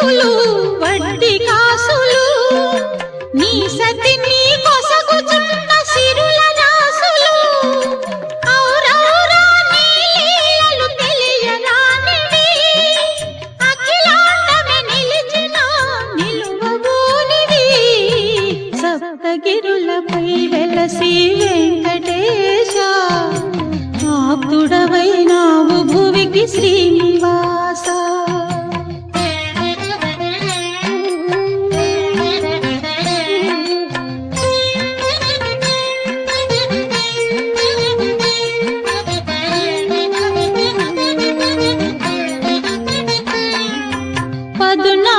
అప్పులు వడ్డీ కాసులు నీ సతి నీ కొసగుచున్న సిరుల రాసులు ఔరౌరా నీ లీలలు తెలియరానివి అఖిలాండమే నిలిచిన నిలువబోనివి సప్తగిరులపై వెలసి వెంకటేశ ఆప్తుడవైనావు భువికి శ్రీనివాస పదునా